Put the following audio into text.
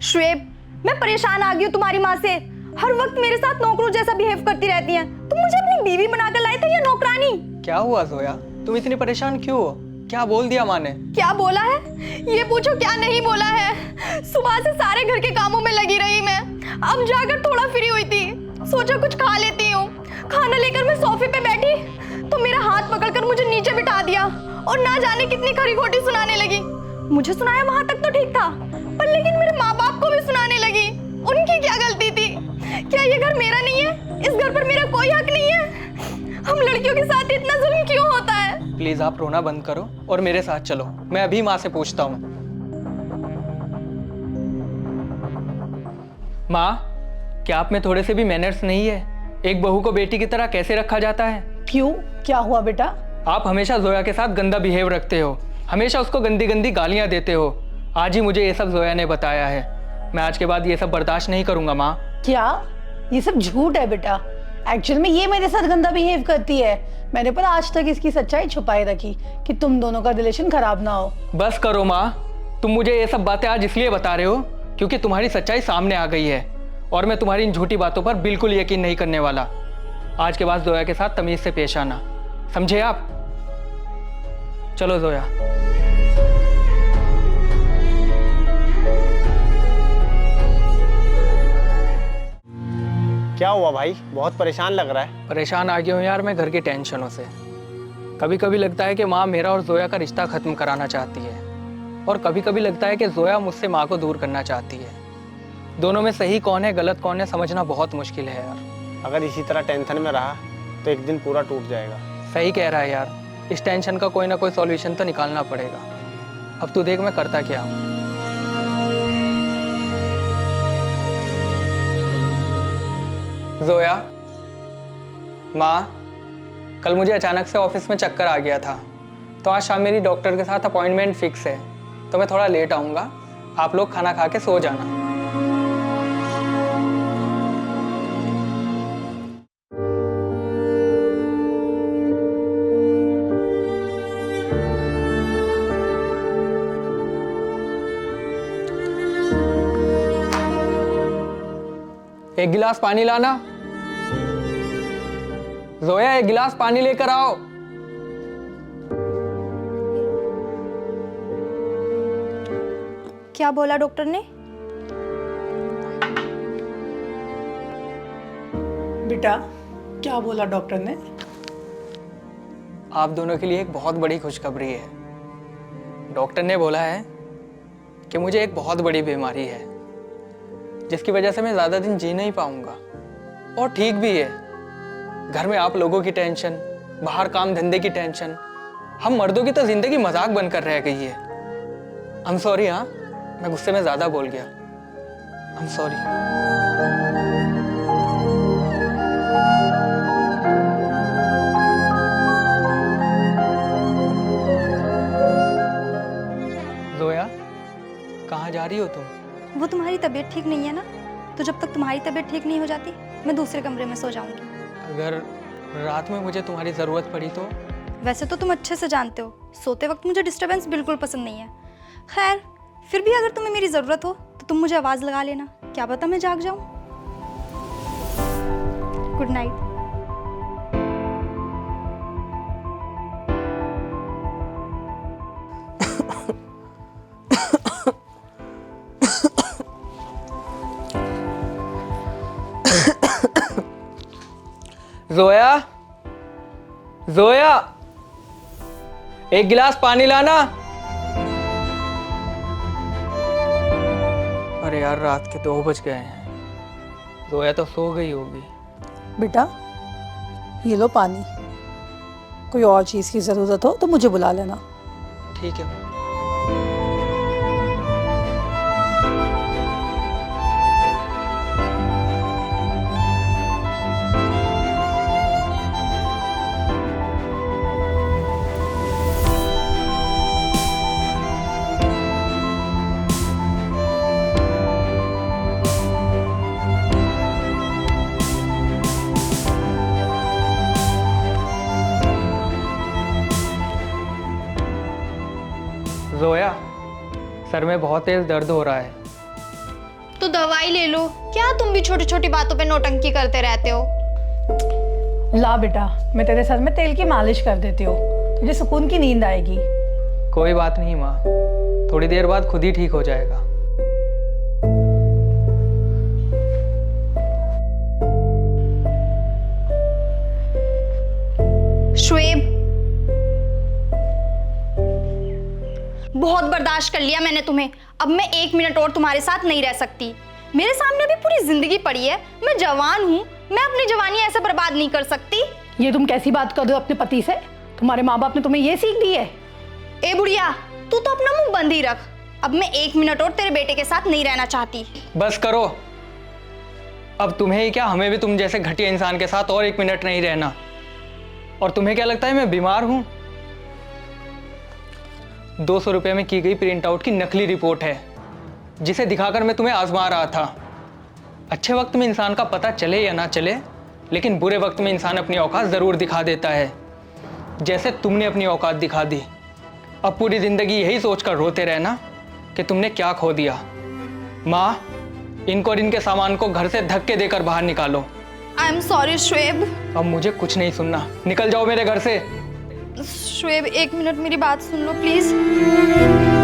श्वेब, मैं परेशान आ गई हूँ तुम्हारी माँ से। हर वक्त मेरे साथ नौकरों जैसा बिहेव करती रहती हैं। तुम मुझे अपनी बीवी बनाकर लाए थे या नौकरानी? क्या हुआ जोया, तुम इतनी परेशान क्यों हो? क्या बोल दिया माँ ने? क्या बोला है ये पूछो, क्या नहीं बोला है। सुबह से सारे घर के कामों में लगी रही मैं, अब जाकर थोड़ा फ्री हुई थी, सोचा कुछ खा लेती हूँ। खाना लेकर मैं सोफे पे बैठी तो मेरा हाथ पकड़कर मुझे नीचे बिठा दिया और ना जाने कितनी खरी खोटी सुनाने लगी। मुझे सुनाया वहां तक तो ठीक था, पर लेकिन मेरे माँ बाप को भी सुनाने लगी। उनकी क्या गलती थी? क्या ये घर मेरा नहीं है? इस घर पर मेरा कोई हक नहीं है? हम लड़कियों के साथ इतना जुल्म क्यों होता है? प्लीज आप रोना बंद करो और मेरे साथ चलो, मैं अभी माँ से पूछता हूँ। माँ, क्या आप में थोड़े से भी मैनर्स नहीं है? एक बहू को बेटी की तरह कैसे रखा जाता है? क्यों, क्या हुआ बेटा? आप हमेशा जोया के साथ गंदा बिहेव रखते हो, हमेशा उसको गंदी गंदी गालियाँ देते हो। आज ही मुझे ये सब जोया ने बताया है। मैं आज के बाद ये सब बर्दाश्त नहीं करूंगा माँ। क्या ये सब झूठ है बेटा? एक्चुअल में ये मेरे साथ गंदा बिहेव करती है। मैंने पर आज तक इसकी सच्चाई छुपाई रखी कि तुम दोनों का रिलेशन खराब ना हो। बस करो माँ, तुम मुझे ये सब बातें आज इसलिए बता रहे हो क्योंकि तुम्हारी सच्चाई सामने आ गई है और मैं तुम्हारी इन झूठी बातों पर बिल्कुल यकीन नहीं करने वाला। आज के बाद जोया के साथ तमीज से पेश आना, समझे आप? चलो जोया। क्या हुआ भाई, बहुत परेशान लग रहा है। परेशान आ गया हूँ यार मैं घर की टेंशनों से। कभी कभी लगता है कि माँ मेरा और जोया का रिश्ता खत्म कराना चाहती है और कभी कभी लगता है कि जोया मुझसे माँ को दूर करना चाहती है। दोनों में सही कौन है गलत कौन है समझना बहुत मुश्किल है यार। अगर इसी तरह टेंशन में रहा तो एक दिन पूरा टूट जाएगा। सही कह रहा है यार, इस टेंशन का कोई ना कोई सॉल्यूशन तो निकालना पड़ेगा। अब तू देख मैं करता क्या हूँ। जोया, माँ, कल मुझे अचानक से ऑफिस में चक्कर आ गया था तो आज शाम मेरी डॉक्टर के साथ अपॉइंटमेंट फिक्स है, तो मैं थोड़ा लेट आऊँगा। आप लोग खाना खा के सो जाना। एक गिलास पानी लाना। जोया, एक गिलास पानी लेकर आओ। क्या बोला डॉक्टर ने? बेटा क्या बोला डॉक्टर ने? आप दोनों के लिए एक बहुत बड़ी खुशखबरी है। डॉक्टर ने बोला है कि मुझे एक बहुत बड़ी बीमारी है जिसकी वजह से मैं ज़्यादा दिन जी नहीं पाऊंगा। और ठीक भी है, घर में आप लोगों की टेंशन, बाहर काम धंधे की टेंशन, हम मर्दों की तो ज़िंदगी मजाक बनकर रह गई है। आई एम सॉरी, हाँ मैं गुस्से में ज़्यादा बोल गया। I am sorry. जोया, कहाँ जा रही हो तुम? वो तुम्हारी तबीयत ठीक नहीं है ना, तो जब तक तुम्हारी तबीयत ठीक नहीं हो जाती मैं दूसरे कमरे में सो जाऊंगी। अगर रात में मुझे तुम्हारी ज़रूरत पड़ी तो? वैसे तो तुम अच्छे से जानते हो सोते वक्त मुझे डिस्टरबेंस बिल्कुल पसंद नहीं है। खैर, फिर भी अगर तुम्हें मेरी ज़रूरत हो तो तुम मुझे आवाज़ लगा लेना, क्या पता मैं जाग जाऊं। Good night. जोया, जोया, एक गिलास पानी लाना। अरे यार, रात के 2 बज गए हैं। जोया तो सो गई होगी। बेटा ये लो पानी, कोई और चीज़ की ज़रूरत हो तो मुझे बुला लेना। ठीक है। जोया, सर में बहुत तेज दर्द हो रहा है। तो दवाई ले लो। क्या तुम भी छोटी छोटी बातों पे नौटंकी करते रहते हो? ला बेटा, मैं तेरे सर में तेल की मालिश कर देती हूँ, तुझे सुकून की नींद आएगी। कोई बात नहीं माँ, थोड़ी देर बाद खुद ही ठीक हो जाएगा। शुएब, बहुत बर्दाश्त कर लिया मैंने तुम्हें। अब मैं 1 मिनट और तुम्हारे साथ नहीं रह सकती। मेरे सामने अभी पूरी जिंदगी पड़ी है। मैं जवान हूँ, मैं अपनी जवानी ऐसे बर्बाद नहीं कर सकती। ये तुम कैसी बात कर रहे हो अपने पति से? तुम्हारे माँ बाप ने तुम्हें ये सीख दी है? ए बुढ़िया, तू तो अपना मुंह बंद ही रख। अब मैं 1 मिनट और तेरे बेटे के साथ नहीं रहना चाहती। बस करो, अब तुम्हें ही क्या, हमें भी तुम जैसे घटिया इंसान के साथ और 1 मिनट नहीं रहना। और तुम्हें क्या लगता है मैं बीमार हूं? 200 रुपये में की गई प्रिंट आउट की नकली रिपोर्ट है, जिसे दिखाकर मैं तुम्हें आजमा रहा था। अच्छे वक्त में इंसान का पता चले या ना चले, लेकिन बुरे वक्त में इंसान अपनी औकात ज़रूर दिखा देता है, जैसे तुमने अपनी औकात दिखा दी। अब पूरी ज़िंदगी यही सोचकर रोते रहना कि तुमने क्या खो दिया। माँ, इनको और इनके सामान को घर से धक्के देकर बाहर निकालो। I am sorry Shoaib. अब मुझे कुछ नहीं सुनना, निकल जाओ मेरे घर से। शुएब, 1 मिनट मेरी बात सुन लो प्लीज।